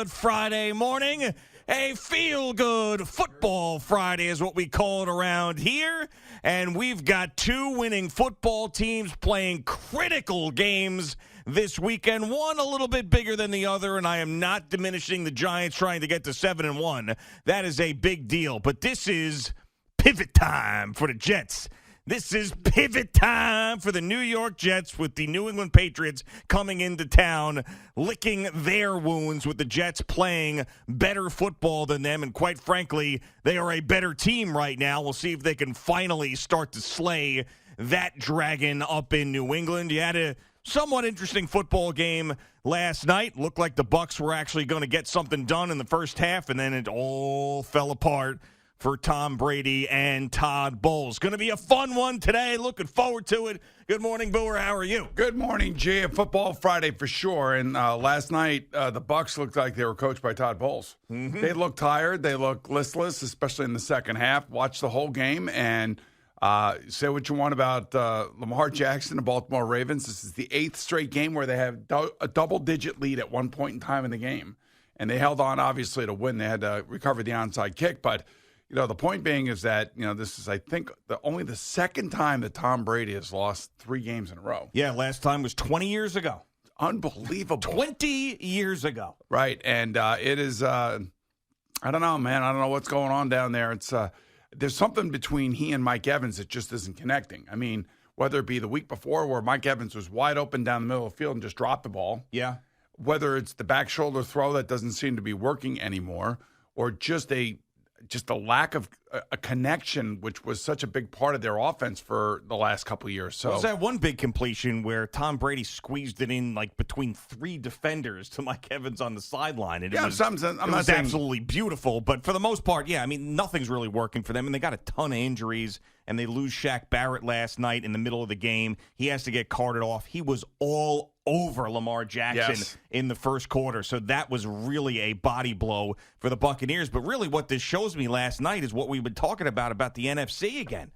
good Friday morning. A feel-good football Friday is what we call it around here. And we've got two winning football teams playing critical games this weekend. One a little bit bigger than the other, and I am not diminishing the Giants trying to get to 7-1. That is a big deal. But this is pivot time for the Jets. This is pivot time for the New York Jets with the New England Patriots coming into town, licking their wounds with the Jets playing better football than them. And quite frankly, they are a better team right now. We'll see if they can finally start to slay that dragon up in New England. You had a somewhat interesting football game last night. Looked like the Bucs were actually going to get something done in the first half, and then it all fell apart for Tom Brady and Todd Bowles. Going to be a fun one today. Looking forward to it. Good morning, Booer. How are you? Good morning, G. A football Friday for sure. And last night, the Bucs looked like they were coached by Todd Bowles. Mm-hmm. They looked tired. They looked listless, especially in the second half. Watched the whole game and say what you want about Lamar Jackson and the Baltimore Ravens. This is the 8th straight game where they have a double-digit lead at one point in time in the game. And they held on, obviously, to win. They had to recover the onside kick, but the point being is that, this is, I think, only the second time that Tom Brady has lost 3 games in a row. Yeah, last time was 20 years ago. Unbelievable. 20 years ago. Right, and it is, I don't know, man. I don't know what's going on down there. It's there's something between he and Mike Evans that just isn't connecting. I mean, whether it be the week before where Mike Evans was wide open down the middle of the field and just dropped the ball. Yeah. Whether it's the back shoulder throw that doesn't seem to be working anymore, or just a lack of a connection, which was such a big part of their offense for the last couple of years. So was that one big completion where Tom Brady squeezed it in like between 3 defenders to Mike Evans on the sideline? And it was absolutely beautiful. But for the most part, yeah, I mean, nothing's really working for them. And they got a ton of injuries, and they lose Shaq Barrett last night in the middle of the game. He has to get carted off. He was all over Lamar Jackson in the first quarter. So that was really a body blow for the Buccaneers. But really what this shows me last night is what we've been talking about the NFC again.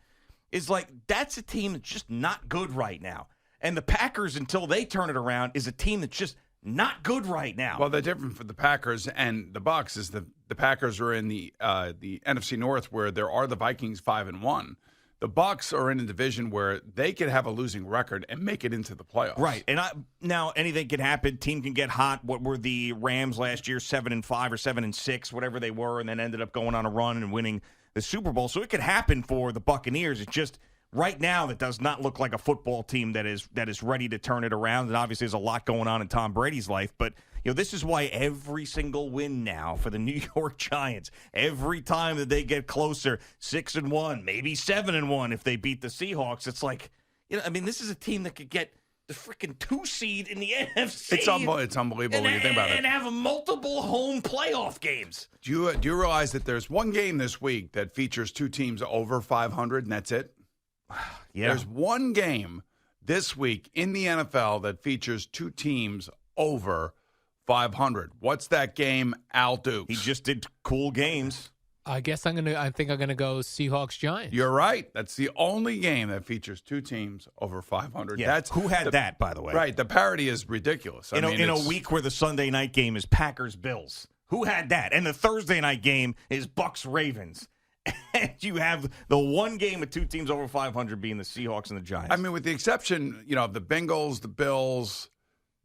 Is like that's a team that's just not good right now. And the Packers, until they turn it around, is a team that's just not good right now. Well, the difference for the Packers and the Bucs is the Packers are in the NFC North where there are the Vikings 5-1. The Bucs are in a division where they could have a losing record and make it into the playoffs. Right. And now anything can happen. Team can get hot. What were the Rams last year, 7-5 or 7-6, whatever they were, and then ended up going on a run and winning the Super Bowl. So it could happen for the Buccaneers. It's just right now that does not look like a football team that is ready to turn it around. And obviously there's a lot going on in Tom Brady's life, but this is why every single win now for the New York Giants, every time that they get closer, 6-1, maybe 7-1 if they beat the Seahawks, it's like, this is a team that could get the freaking 2 seed in the NFC. It's unbelievable when you think about it. And have multiple home playoff games. Do you realize that there's one game this week that features 2 teams over 500, and that's it? Yeah. There's one game this week in the NFL that features 2 teams over 500. What's that game, Al Dukes? He just did cool games. I think I'm gonna go Seahawks Giants. You're right. That's the only game that features 2 teams over 500. Yeah. Who had that, by the way? Right. The parity is ridiculous. In a week where the Sunday night game is Packers Bills. Who had that? And the Thursday night game is Bucks Ravens. And you have the one game with 2 teams over 500 being the Seahawks and the Giants. I mean, with the exception, of the Bengals, the Bills.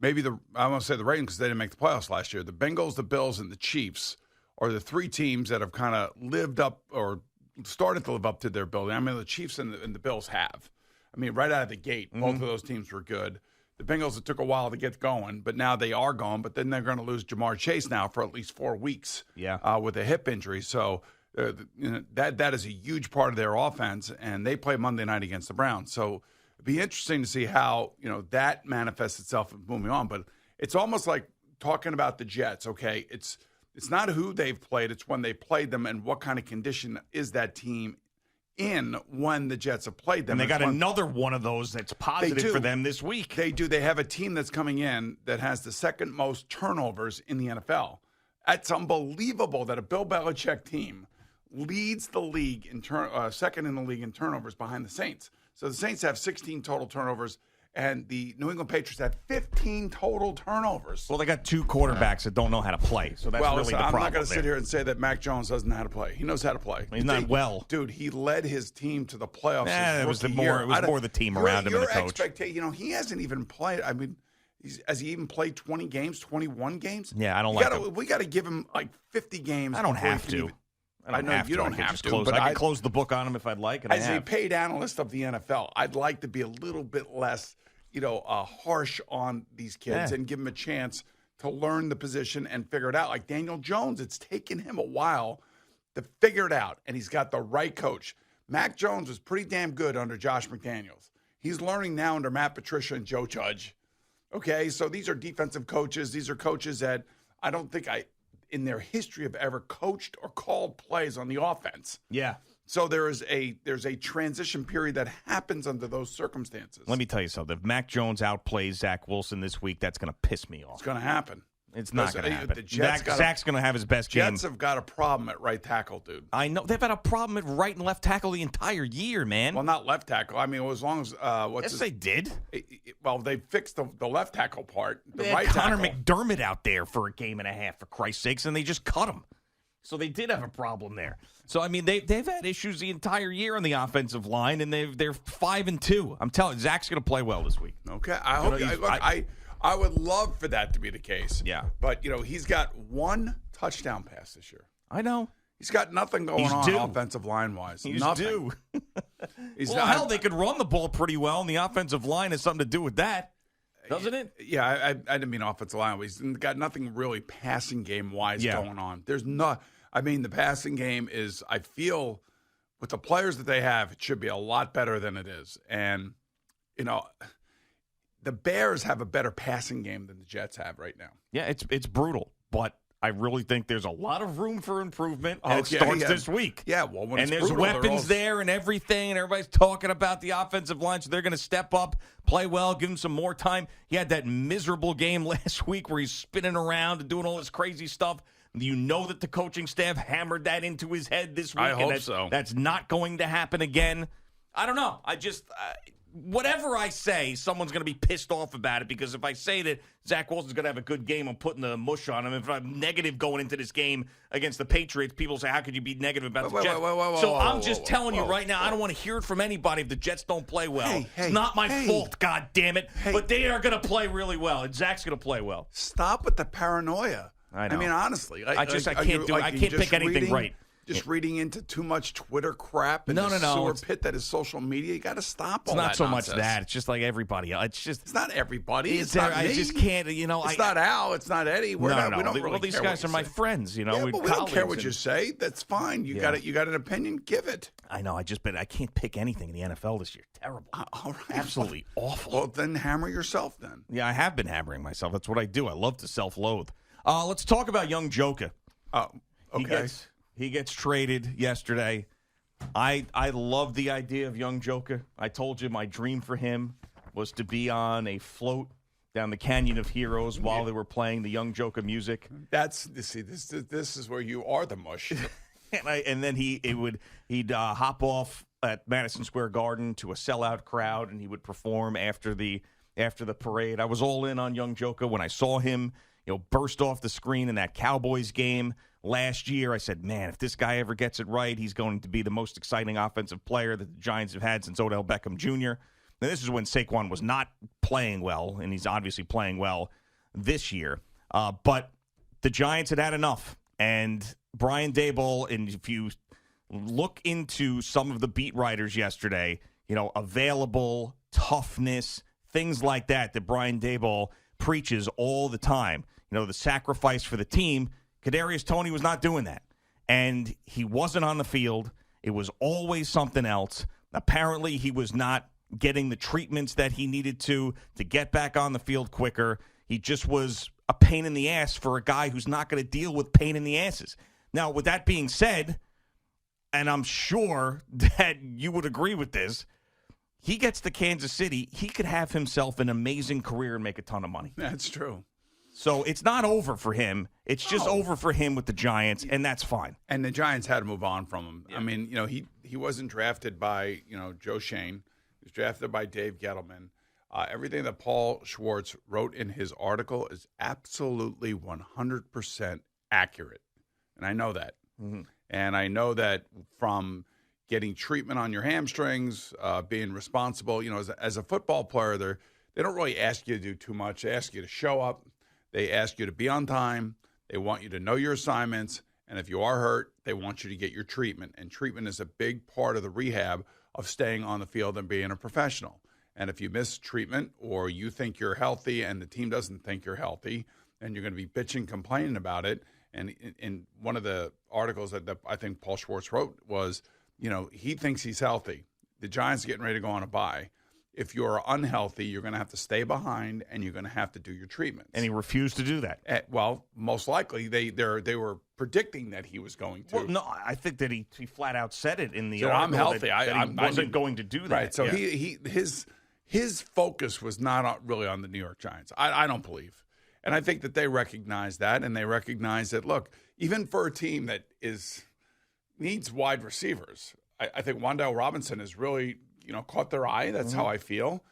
Maybe I won't say the Ravens because they didn't make the playoffs last year. The Bengals, the Bills, and the Chiefs are the 3 teams that have kind of lived up or started to live up to their building. I mean, the Chiefs and the Bills have. I mean, right out of the gate, both of those teams were good. The Bengals, it took a while to get going, but now they are going. But then they're going to lose Jamar Chase now for at least 4 weeks with a hip injury. So that is a huge part of their offense, and they play Monday night against the Browns. So it'd be interesting to see how that manifests itself moving on. But it's almost like talking about the Jets. Okay, it's not who they've played; it's when they played them and what kind of condition is that team in when the Jets have played them. And they got another one of those that's positive for them this week. They do. They have a team that's coming in that has the second most turnovers in the NFL. It's unbelievable that a Bill Belichick team leads the league in second in the league in turnovers behind the Saints. So the Saints have 16 total turnovers, And the New England Patriots had 15 total turnovers. Well, they got two quarterbacks that don't know how to play, so that's really the problem. I'm not going to sit here and say that Mac Jones doesn't know how to play. He knows how to play. He's not well. Dude, he led his team to the playoffs. It was more the team around him and the coach. He hasn't even played. I mean, has he even played 20 games, 21 games? Yeah, I don't like him. We got to give him like 50 games. I don't have to. I know you don't have to, but I can close the book on him if I'd like. And as a paid analyst of the NFL, I'd like to be a little bit less, harsh on these kids and give them a chance to learn the position and figure it out. Like Daniel Jones, it's taken him a while to figure it out, and he's got the right coach. Mac Jones was pretty damn good under Josh McDaniels. He's learning now under Matt Patricia and Joe Judge. Okay, so these are defensive coaches. These are coaches that I don't think in their history have ever coached or called plays on the offense. Yeah. So there's a transition period that happens under those circumstances. Let me tell you something. If Mac Jones outplays Zach Wilson this week, that's going to piss me off. It's going to happen. It's not going to happen. Zach's going to have his best game. Jets have got a problem at right tackle, dude. I know. They've had a problem at right and left tackle the entire year, man. Well, not left tackle. I mean, as long as they did. They fixed the left tackle part. They had Connor McDermott out there for a game and a half, for Christ's sakes, and they just cut him. So they did have a problem there. So, I mean, they've had issues the entire year on the offensive line, and they're 5-2. I'm telling you, Zach's going to play well this week. Okay. I would love for that to be the case. Yeah. But, he's got one touchdown pass this year. I know. He's got nothing going on offensive line-wise. He's nothing. due. Hell, they could run the ball pretty well, and the offensive line has something to do with that, doesn't it? Yeah, I didn't mean offensive line. He's got nothing really passing game-wise going on. There's not. I mean, the passing game is, I feel, with the players that they have, it should be a lot better than it is. And, the Bears have a better passing game than the Jets have right now. Yeah, it's brutal, but I really think there's a lot of room for improvement, and it starts this week. Yeah, well, when and it's there's brutal, weapons there and everything, and everybody's talking about the offensive line, so they're going to step up, play well, give him some more time. He had that miserable game last week where he's spinning around and doing all this crazy stuff. You know that the coaching staff hammered that into his head this week. I hope so. That's not going to happen again. I don't know. I just whatever I say, someone's going to be pissed off about it, because if I say that Zach Wilson's going to have a good game, I'm putting the mush on him. If I'm negative going into this game against the Patriots, people say, how could you be negative about the Jets? So I'm just telling you right now, I don't want to hear it from anybody if the Jets don't play well. It's not my fault, God damn it. But they are going to play really well, and Zach's going to play well. Stop with the paranoia. I know. I mean, honestly. I can't pick anything right. Just reading into too much Twitter crap and the sewer pit that is social media. You got to stop all that It's not so nonsense. much that. It's just like everybody else. It's not everybody. It's not me. I just can't, It's not Al. It's not Eddie. We don't really well, these guys are my friends, but we don't care what you say. That's fine. You got it. You got an opinion. Give it. I know. I can't pick anything in the NFL this year. Terrible. All right. Absolutely awful. Well, then hammer yourself then. Yeah, I have been hammering myself. That's what I do. I love to self-loathe. Let's talk about young Joker. Oh, okay. He gets traded yesterday. I love the idea of young Joker. I told you my dream for him was to be on a float down the Canyon of Heroes while they were playing the young Joker music. This is where you are the mush. and then he'd hop off at Madison Square Garden to a sellout crowd, and he would perform after the parade. I was all in on young Joker when I saw him, burst off the screen in that Cowboys game last year. I said, man, if this guy ever gets it right, he's going to be the most exciting offensive player that the Giants have had since Odell Beckham Jr. Now, this is when Saquon was not playing well, and he's obviously playing well this year. But the Giants had enough. And Brian Daboll, and if you look into some of the beat writers yesterday, available, toughness, things like that Brian Daboll preaches all the time. The sacrifice for the team. Kadarius Toney was not doing that. And he wasn't on the field. It was always something else. Apparently, he was not getting the treatments that he needed to get back on the field quicker. He just was a pain in the ass for a guy who's not going to deal with pain in the asses. Now, with that being said, and I'm sure that you would agree with this, he gets to Kansas City, he could have himself an amazing career and make a ton of money. That's true. So it's not over for him. It's just over for him with the Giants, and that's fine. And the Giants had to move on from him. Yeah. I mean, he wasn't drafted by, Joe Shane. He was drafted by Dave Gettleman. Everything that Paul Schwartz wrote in his article is absolutely 100% accurate. And I know that. Mm-hmm. And I know that from getting treatment on your hamstrings, being responsible, as a football player, they don't really ask you to do too much. They ask you to show up. They ask you to be on time. They want you to know your assignments. And if you are hurt, they want you to get your treatment. And treatment is a big part of the rehab of staying on the field and being a professional. And if you miss treatment or you think you're healthy and the team doesn't think you're healthy, then you're going to be bitching, complaining about it. And in one of the articles that I think Paul Schwartz wrote was, he thinks he's healthy. The Giants are getting ready to go on a bye. If you're unhealthy, you're going to have to stay behind and you're going to have to do your treatments. And he refused to do that. Well, most likely they were predicting that he was going to. Well, no, I think that he flat out said it in the So article. I'm healthy. That he wasn't going to do that. Right. So yeah. his focus was not really on the New York Giants. I don't believe. And I think that they recognize that, and they recognize that, look, even for a team that needs wide receivers, I think Wan'Dale Robinson has really, caught their eye. That's how I feel.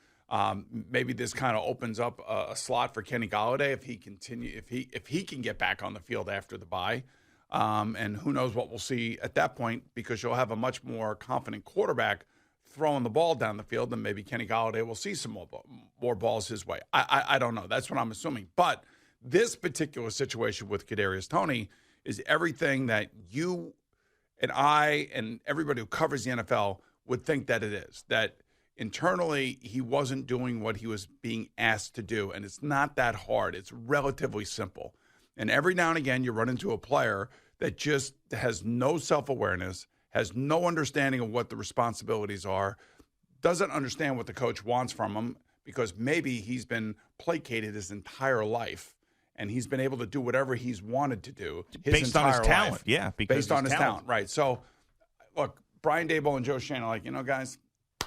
Maybe this kind of opens up a slot for Kenny Golladay if he can get back on the field after the bye. And who knows what we'll see at that point, because you'll have a much more confident quarterback throwing the ball down the field, and maybe Kenny Golladay will see some more balls his way. I don't know. That's what I'm assuming. But this particular situation with Kadarius Toney is everything that you and I and everybody who covers the NFL would think that it is. That internally he wasn't doing what he was being asked to do, and it's not that hard. It's relatively simple. And every now and again you run into a player that just has no self-awareness, has no understanding of what the responsibilities are, doesn't understand what the coach wants from him because maybe he's been placated his entire life and he's been able to do whatever he's wanted to do based on his talent. Life, yeah, based on his talent. Right. So, look, Brian Daboll and Joe Shane are like, guys,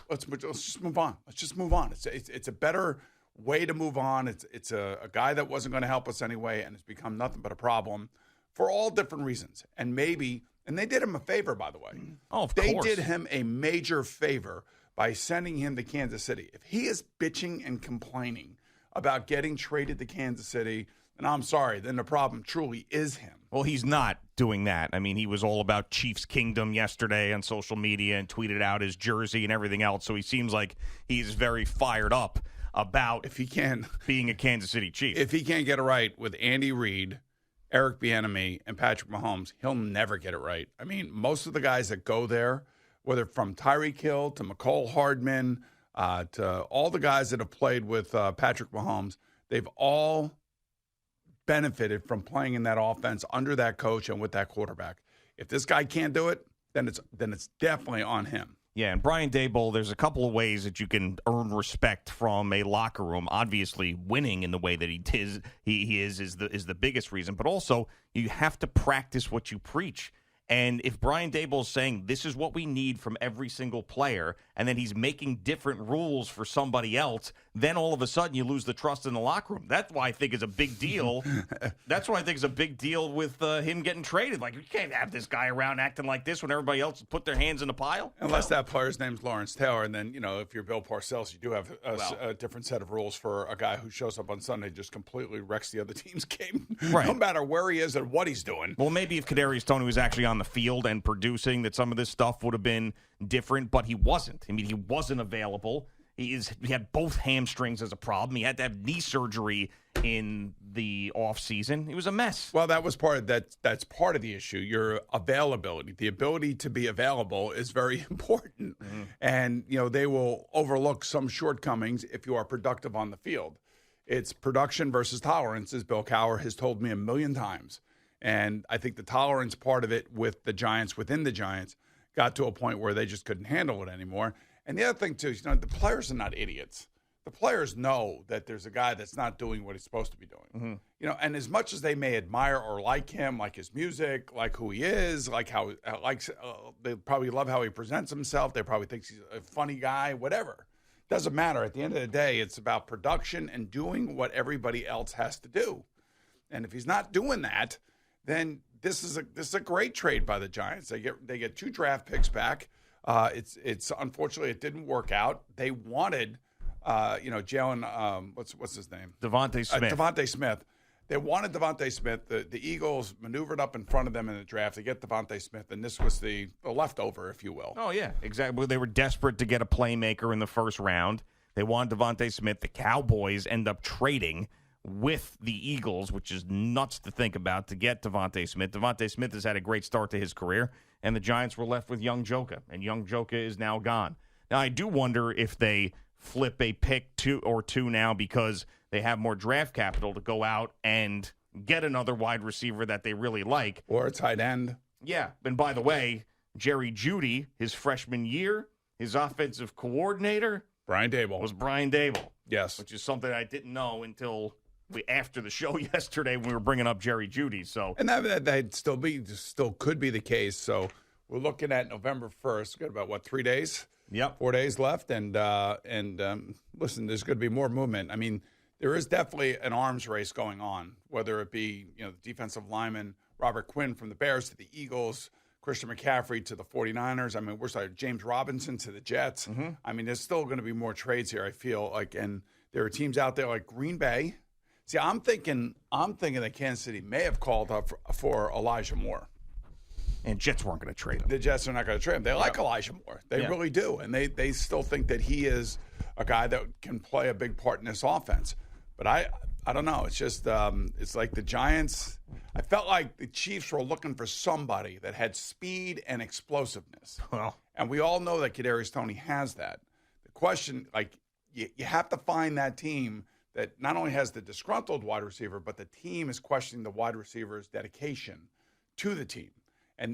let's just move on. Let's just move on. It's a better way to move on. It's a guy that wasn't going to help us anyway, and it's become nothing but a problem for all different reasons. And they did him a favor, by the way. Oh, of they course. did him a major favor by sending him to Kansas City. If he is bitching and complaining about getting traded to Kansas City, and I'm sorry, then the problem truly is him. Well, he's not doing that. I mean, he was all about Chiefs Kingdom yesterday on social media and tweeted out his jersey and everything else. So he seems like he's very fired up about if he can being a Kansas City Chief. If he can't get it right with Andy Reid, Eric Bieniemy, and Patrick Mahomes, he'll never get it right. I mean, most of the guys that go there, whether from Tyreek Hill to McCole Hardman to all the guys that have played with Patrick Mahomes, they've all benefited from playing in that offense under that coach and with that quarterback. If this guy can't do it, then it's definitely on him. Yeah, and Brian Daboll, there's a couple of ways that you can earn respect from a locker room. Obviously, winning in the way that he is the biggest reason, but also you have to practice what you preach. And if Brian Daboll is saying this is what we need from every single player, and then he's making different rules for somebody else, then all of a sudden you lose the trust in the locker room. That's why I think is a big deal. That's why I think is a big deal with him getting traded. Like, you can't have this guy around acting like this when everybody else put their hands in the pile. Unless that player's name's Lawrence Taylor, and then, if you're Bill Parcells, you do have a different set of rules for a guy who shows up on Sunday and just completely wrecks the other team's game, right. No matter where he is and what he's doing. Well, maybe if Kadarius Toney was actually on the field and producing, that some of this stuff would have been different, but he wasn't. I mean, he wasn't available. He had both hamstrings as a problem. He had to have knee surgery in the offseason. It was a mess. Well, that was that's part of the issue. Your availability, the ability to be available is very important. Mm-hmm. And, they will overlook some shortcomings if you are productive on the field. It's production versus tolerance, as Bill Cowher has told me a million times. And I think the tolerance part of it with the Giants, within the Giants, got to a point where they just couldn't handle it anymore. And the other thing, too, is, the players are not idiots. The players know that there's a guy that's not doing what he's supposed to be doing. Mm-hmm. And as much as they may admire or like him, like his music, like who he is, like how they probably love how he presents himself. They probably think he's a funny guy, whatever. Doesn't matter. At the end of the day, it's about production and doing what everybody else has to do. And if he's not doing that, then this is a great trade by the Giants. They get 2 draft picks back. It's unfortunately it didn't work out. They wanted Jalen, what's his name? Devontae Smith. Devontae Smith. They wanted Devontae Smith. The Eagles maneuvered up in front of them in the draft to get Devontae Smith, and this was the leftover, if you will. Oh, yeah, exactly. They were desperate to get a playmaker in the first round. They wanted Devontae Smith. The Cowboys end up trading with the Eagles, which is nuts to think about, to get Devontae Smith. Devontae Smith has had a great start to his career, and the Giants were left with young Joka, and young Joka is now gone. Now, I do wonder if they flip a pick two now because they have more draft capital to go out and get another wide receiver that they really like. Or a tight end. Yeah, and by the way, Jerry Jeudy, his freshman year, his offensive coordinator Brian Dable. was Brian Dable. Yes. Which is something I didn't know until after the show yesterday when we were bringing up Jerry Jeudy. So, and that still could be the case. So we're looking at November 1st. We've got about 3 days. Yep. 4 days left, and listen, there's going to be more movement. I mean, there is definitely an arms race going on, whether it be the defensive lineman Robert Quinn from the Bears to the Eagles, Christian McCaffrey to the 49ers. I mean, we're sorry, James Robinson to the Jets. Mm-hmm. I mean, there's still going to be more trades here, I feel like, and there are teams out there like Green Bay. See, I'm thinking that Kansas City may have called up for Elijah Moore. And Jets weren't going to trade him. The Jets are not going to trade him. They like Elijah Moore. They really do. And they still think that he is a guy that can play a big part in this offense. But I don't know. It's just it's like the Giants. I felt like the Chiefs were looking for somebody that had speed and explosiveness. Well, and we all know that Kadarius Toney has that. The question, like, you have to find that team that not only has the disgruntled wide receiver, but the team is questioning the wide receiver's dedication to the team.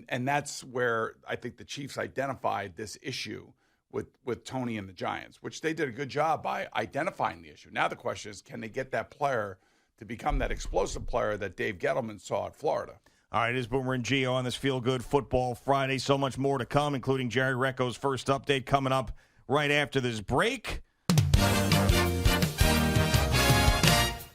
And that's where I think the Chiefs identified this issue with Toney and the Giants, which they did a good job by identifying the issue. Now the question is, can they get that player to become that explosive player that Dave Gettleman saw at Florida? All right, it is Boomer and Gio on this Feel Good Football Friday. So much more to come, including Jerry Recco's first update coming up right after this break.